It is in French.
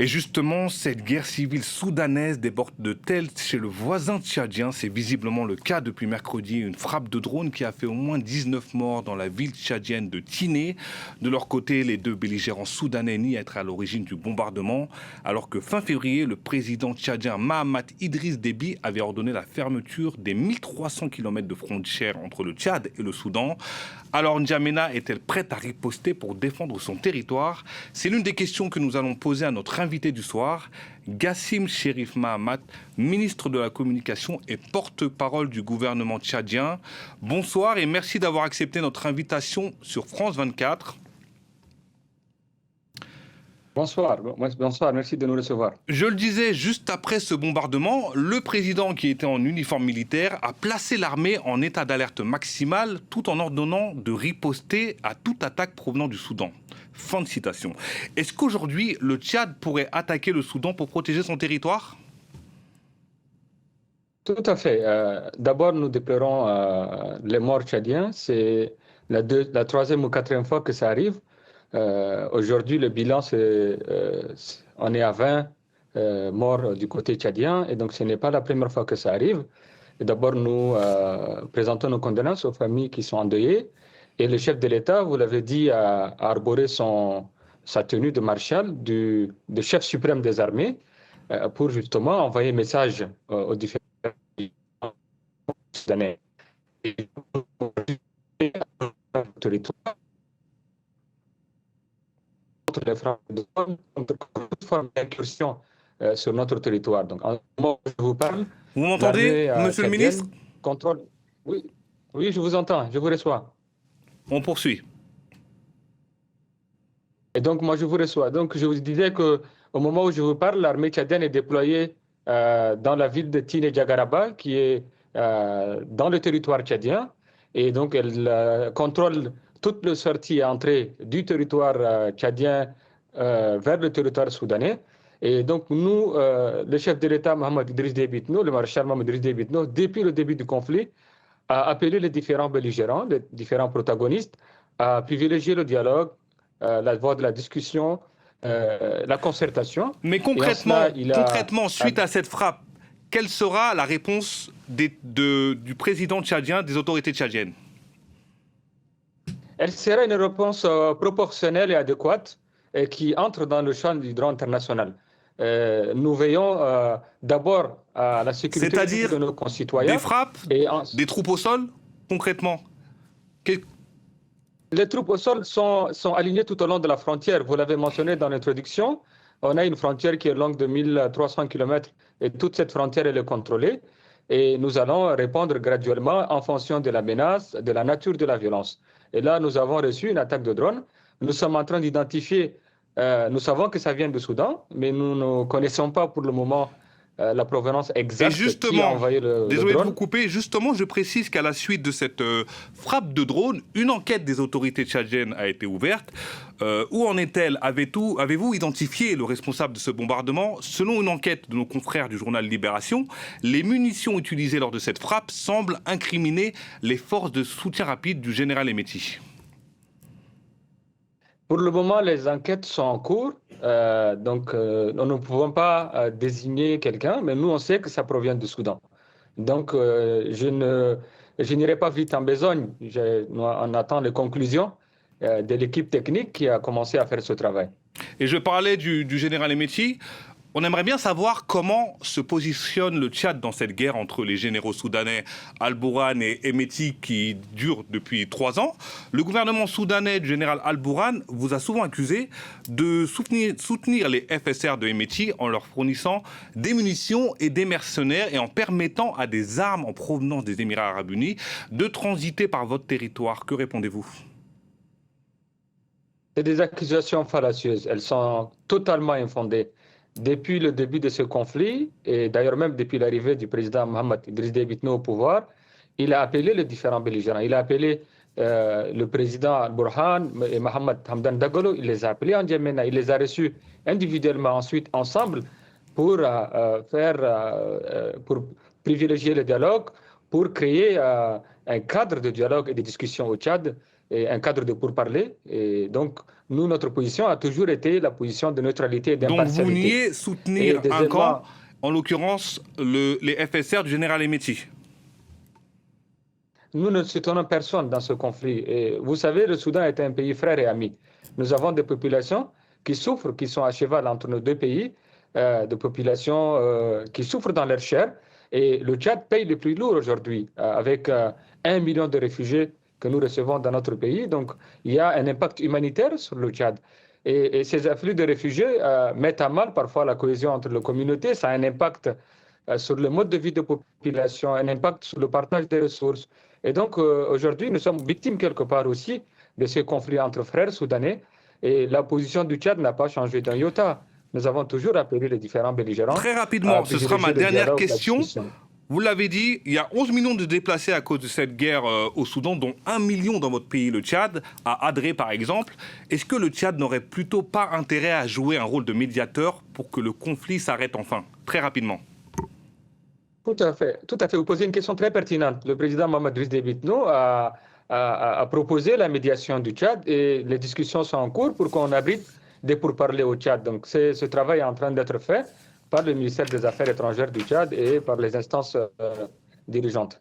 Et justement, cette guerre civile soudanaise déborde de tel chez le voisin tchadien. C'est visiblement le cas depuis mercredi. Une frappe de drone qui a fait au moins 19 morts dans la ville tchadienne de Tiné. De leur côté, les deux belligérants soudanais nient être à l'origine du bombardement. Alors que fin février, le président tchadien Mahamat Idriss Déby avait ordonné la fermeture des 1300 km de frontières entre le Tchad et le Soudan. Alors N'Djamena est-elle prête à riposter pour défendre son territoire? C'est l'une des questions que nous allons poser à notre invité du soir, Gassim Cherif Mahamat, ministre de la Communication et porte-parole du gouvernement tchadien. Bonsoir et merci d'avoir accepté notre invitation sur France 24. Bonsoir, merci de nous recevoir. Je le disais, juste après ce bombardement, le président qui était en uniforme militaire a placé l'armée en état d'alerte maximale tout en ordonnant de riposter à toute attaque provenant du Soudan. Fin de citation. Est-ce qu'aujourd'hui, le Tchad pourrait attaquer le Soudan pour protéger son territoire? Tout à fait. D'abord, nous déplorons les morts tchadiens. C'est la troisième ou quatrième fois que ça arrive. Aujourd'hui, le bilan, on est à 20 morts du côté tchadien, et donc ce n'est pas la première fois que ça arrive. D'abord, nous présentons nos condoléances aux familles qui sont endeuillées, et le chef de l'État, vous l'avez dit, a arboré sa tenue de marshal, de chef suprême des armées, pour justement envoyer un message aux différents Soudanais. Territoire, contre les frappes de drone, contre toute forme d'incursion sur notre territoire. Donc, en ce moment où je vous parle, vous m'entendez, monsieur le ministre? Contrôle. Oui, oui, je vous entends, je vous reçois. On poursuit. Et donc, moi, je vous reçois. Donc, je vous disais qu'au moment où je vous parle, l'armée tchadienne est déployée dans la ville de Tine Djagaraba, qui est dans le territoire tchadien. Et donc, elle contrôle toute les sorties et entrées du territoire tchadien vers le territoire soudanais. Et donc, nous, le chef de l'État, Mohamed Idriss Déby Itno, le maréchal Mohamed Idriss Déby Itno, depuis le début du conflit, a appelé les différents belligérants, les différents protagonistes, à privilégier le dialogue, la voie de la discussion, la concertation. Mais concrètement, suite à cette frappe, quelle sera la réponse du président tchadien, des autorités tchadiennes? Elle sera une réponse proportionnelle et adéquate qui entre dans le champ du droit international. Nous veillons d'abord à la sécurité de nos concitoyens. Des frappes, des troupes au sol, concrètement? Les troupes au sol sont alignées tout au long de la frontière. Vous l'avez mentionné dans l'introduction. On a une frontière qui est longue de 1300 km et toute cette frontière elle est contrôlée. Et nous allons répondre graduellement en fonction de la menace, de la nature de la violence. Et là, nous avons reçu une attaque de drone. Nous sommes en train d'identifier, nous savons que ça vient du Soudan, mais nous ne connaissons pas pour le moment la provenance exacte. Et justement, qui a envoyé le désolé drone. De vous couper, justement, je précise qu'à la suite de cette frappe de drone, une enquête des autorités tchadiennes a été ouverte. Où en est-elle? Avez-vous identifié le responsable de ce bombardement? Selon une enquête de nos confrères du journal Libération, les munitions utilisées lors de cette frappe semblent incriminer les forces de soutien rapide du général Hemeti. Pour le moment, les enquêtes sont en cours, donc nous ne pouvons pas désigner quelqu'un, mais nous on sait que ça provient du Soudan. Donc je n'irai pas vite en besogne, on attend les conclusions de l'équipe technique qui a commencé à faire ce travail. Et je parlais du général Hemeti. On aimerait bien savoir comment se positionne le Tchad dans cette guerre entre les généraux soudanais Al-Bourhan et Hemeti qui dure depuis 3 ans. Le gouvernement soudanais du général Al-Bourhan vous a souvent accusé de soutenir les FSR de Hemeti en leur fournissant des munitions et des mercenaires et en permettant à des armes en provenance des Émirats arabes unis de transiter par votre territoire. Que répondez-vous? C'est des accusations fallacieuses, elles sont totalement infondées. Depuis le début de ce conflit, et d'ailleurs même depuis l'arrivée du président Mohamed Idriss Déby Itno au pouvoir, il a appelé les différents belligérants. Il a appelé le président Al-Burhan et Mohamed Hamdan Dagalo, il les a appelés en N'Djamena, il les a reçus individuellement, ensuite ensemble, pour privilégier le dialogue, pour créer un cadre de dialogue et de discussion au Tchad un cadre de pourparlers. Et donc, nous, notre position a toujours été la position de neutralité et d'impartialité. Donc vous niez soutenir un camp, en l'occurrence les FSR du général Hemeti? Nous ne soutenons personne dans ce conflit. Et vous savez, le Soudan est un pays frère et ami. Nous avons des populations qui souffrent, qui sont à cheval entre nos deux pays, des populations qui souffrent dans leur chair. Et le Tchad paye le plus lourd aujourd'hui, avec 1 million de réfugiés que nous recevons dans notre pays. Donc, il y a un impact humanitaire sur le Tchad. Et ces afflux de réfugiés mettent à mal parfois la cohésion entre les communautés. Ça a un impact sur le mode de vie de population, un impact sur le partage des ressources. Et donc, aujourd'hui, nous sommes victimes quelque part aussi de ces conflits entre frères soudanais. Et la position du Tchad n'a pas changé d'un iota. Nous avons toujours appelé les différents belligérants. Très rapidement, ce sera ma dernière question. Vous l'avez dit, il y a 11 millions de déplacés à cause de cette guerre au Soudan, dont 1 million dans votre pays, le Tchad, à Adré par exemple. Est-ce que le Tchad n'aurait plutôt pas intérêt à jouer un rôle de médiateur pour que le conflit s'arrête enfin? Très rapidement. Tout à fait. Tout à fait. Vous posez une question très pertinente. Le président Mohamed Driss Déby Itno a proposé la médiation du Tchad et les discussions sont en cours pour qu'on abrite des pourparlers au Tchad. Donc, ce travail est en train d'être fait par le ministère des Affaires étrangères du Tchad et par les instances dirigeantes.